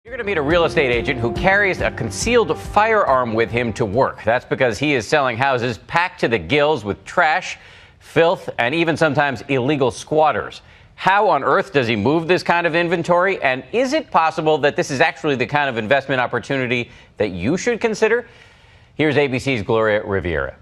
You're going to meet a real estate agent who carries a concealed firearm with him to work. That's because he is selling houses packed to the gills with trash, filth, and even sometimes illegal squatters. How on earth does he move this kind of inventory? And is it possible that this is actually the kind of investment opportunity that you should consider? Here's ABC's Gloria Riviera.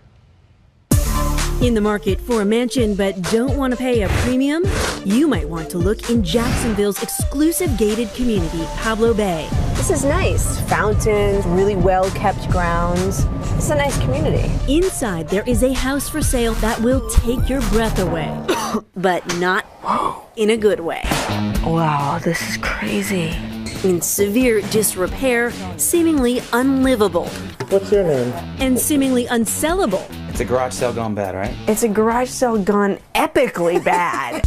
In the market for a mansion but don't want to pay a premium? You might want to look in Jacksonville's exclusive gated community, Pablo Bay. This is nice. Fountains, really well-kept grounds. It's a nice community. Inside, there is a house for sale that will take your breath away, but not in a good way. Wow, this is crazy. In severe disrepair, seemingly unlivable. What's your name? And seemingly unsellable. It's a garage sale gone bad, right? It's a garage sale gone epically bad.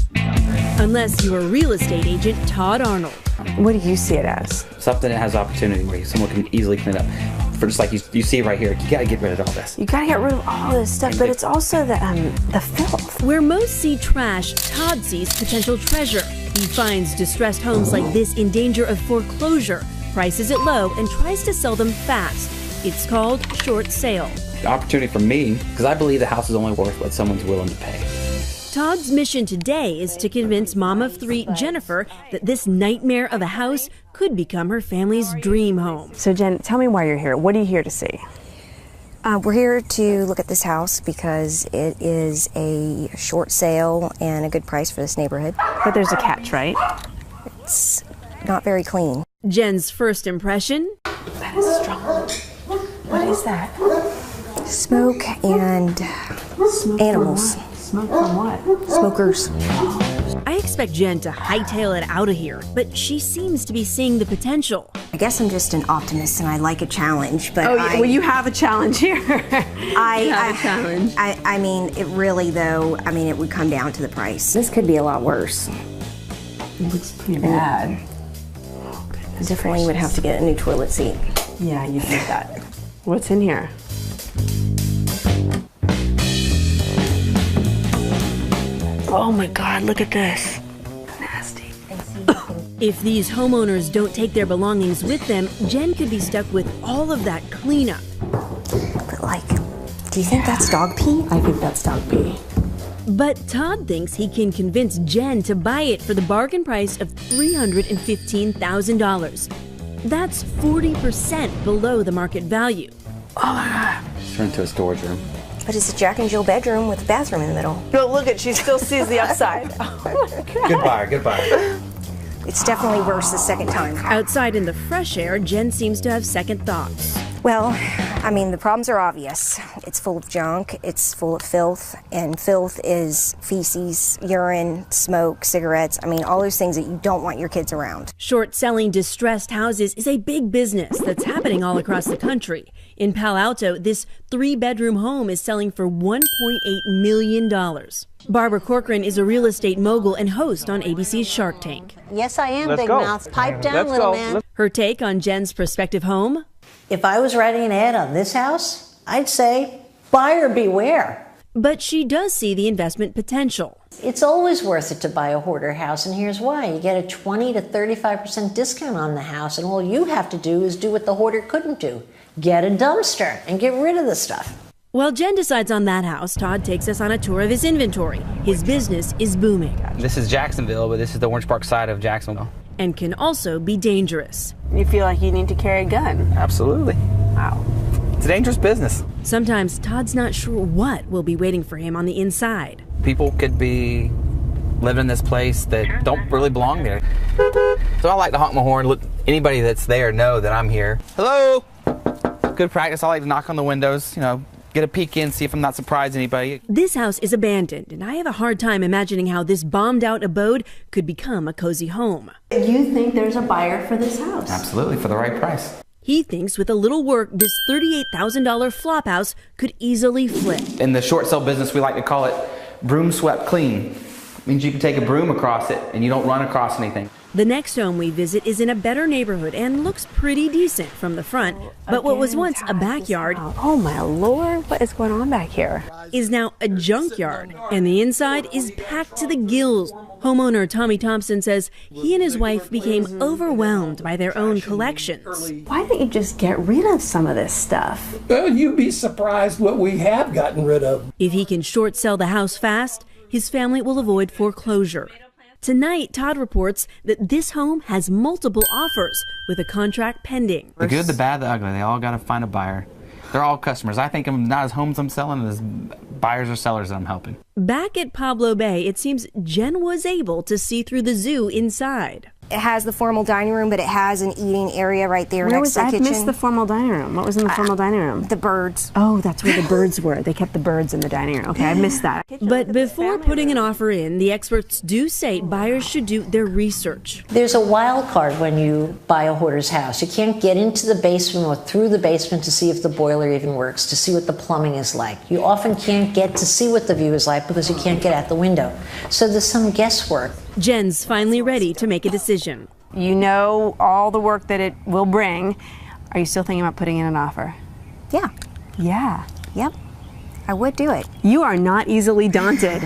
Unless you're real estate agent Todd Arnold. What do you see it as? Something that has opportunity where someone can easily clean it up. For just like you see right here, you gotta get rid of all this. You gotta get rid of all this stuff, but it's also the filth. Where most see trash, Todd sees potential treasure. He finds distressed homes like this in danger of foreclosure, prices it low, and tries to sell them fast. It's called short sale. The opportunity for me, because I believe the house is only worth what someone's willing to pay. Todd's mission today is to convince mom of three, Jennifer, that this nightmare of a house could become her family's dream home. So Jen, tell me why you're here. What are you here to see? We're here to look at this house because it is a short sale and a good price for this neighborhood. But there's a catch, right? It's not very clean. Jen's first impression? That is strong. What is that? Smoke and animals. Smoke from what? Smokers. I expect Jen to hightail it out of here, but she seems to be seeing the potential. I guess I'm just an optimist and I like a challenge, but well, you have a challenge here. I have a challenge. I mean, it really though, I mean, it would come down to the price. This could be a lot worse. It looks pretty bad. Definitely would have to get a new toilet seat. Yeah, you need that. What's in here? Oh my God, look at this. Nasty. If these homeowners don't take their belongings with them, Jen could be stuck with all of that cleanup. But like, do you think that's dog pee? I think that's dog pee. But Todd thinks he can convince Jen to buy it for the bargain price of $315,000. That's 40% below the market value. Oh my God. Turn into a storage room. But it's a Jack and Jill bedroom with a bathroom in the middle. But look at, she still sees the upside. Oh my God. Good buyer, good buyer. It's definitely worse the second time. Outside in the fresh air, Jen seems to have second thoughts. Well, I mean, the problems are obvious. It's full of junk, it's full of filth, and filth is feces, urine, smoke, cigarettes. I mean, all those things that you don't want your kids around. Short-selling distressed houses is a big business that's happening all across the country. In Palo Alto, this 3-bedroom home is selling for $1.8 million. Barbara Corcoran is a real estate mogul and host on ABC's Shark Tank. Yes, I am, Big Mouth. Pipe down, little man. Her take on Jen's prospective home? If I was writing an ad on this house, I'd say, buyer beware. But she does see the investment potential. It's always worth it to buy a hoarder house, and here's why. You get a 20 to 35% discount on the house, and all you have to do is do what the hoarder couldn't do. Get a dumpster and get rid of the stuff. While Jen decides on that house, Todd takes us on a tour of his inventory. His business is booming. This is Jacksonville, but this is the Orange Park side of Jacksonville. And can also be dangerous. You feel like you need to carry a gun. Absolutely. Wow. It's a dangerous business. Sometimes Todd's not sure what will be waiting for him on the inside. People could be living in this place that don't really belong there. So I like to honk my horn, let anybody that's there know that I'm here. Hello? Good practice. I like to knock on the windows, get a peek in, see if I'm not surprised anybody. This house is abandoned, and I have a hard time imagining how this bombed-out abode could become a cozy home. You think there's a buyer for this house? Absolutely, for the right price. He thinks with a little work, this $38,000 flop house could easily flip. In the short sale business, we like to call it broom swept clean. It means you can take a broom across it and you don't run across anything. The next home we visit is in a better neighborhood and looks pretty decent from the front, but what was once a backyard, Oh my Lord, what is going on back here? is now a junkyard, and the inside is packed to the gills. Homeowner Tommy Thompson says he and his wife became overwhelmed by their own collections. Why don't you just get rid of some of this stuff? Well, you'd be surprised what we have gotten rid of. If he can short sell the house fast, his family will avoid foreclosure. Tonight, Todd reports that this home has multiple offers with a contract pending. The good, the bad, the ugly, they all got to find a buyer. They're all customers. I think of them not as homes I'm selling, as buyers or sellers that I'm helping. Back at Pablo Bay, it seems Jen was able to see through the zoo inside. It has the formal dining room, but it has an eating area right there next to the I kitchen. missed the formal dining room. What was in the formal dining room? The birds. Oh, that's where the birds were. They kept the birds in the dining room. Okay, I missed that. But before putting an offer in, the experts do say buyers should do their research. There's a wild card when you buy a hoarder's house. You can't get into the basement or through the basement to see if the boiler even works, to see what the plumbing is like. You often can't get to see what the view is like because you can't get out the window. So there's some guesswork. Jen's finally ready to make a decision. You know all the work that it will bring. Are you still thinking about putting in an offer? Yeah. Yeah. Yep. I would do it. You are not easily daunted.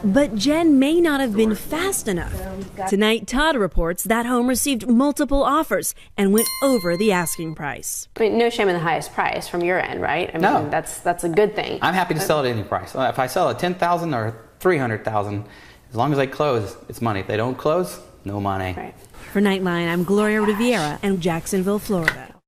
But Jen may not have been fast enough. Tonight, Todd reports that home received multiple offers and went over the asking price. I mean, no shame in the highest price from your end, right? I mean, No. that's a good thing. I'm happy to sell it at any price. If I sell at $10,000 or $300,000, as long as they close, it's money. If they don't close, no money. Right. For Nightline, I'm Gloria Riviera in Jacksonville, Florida.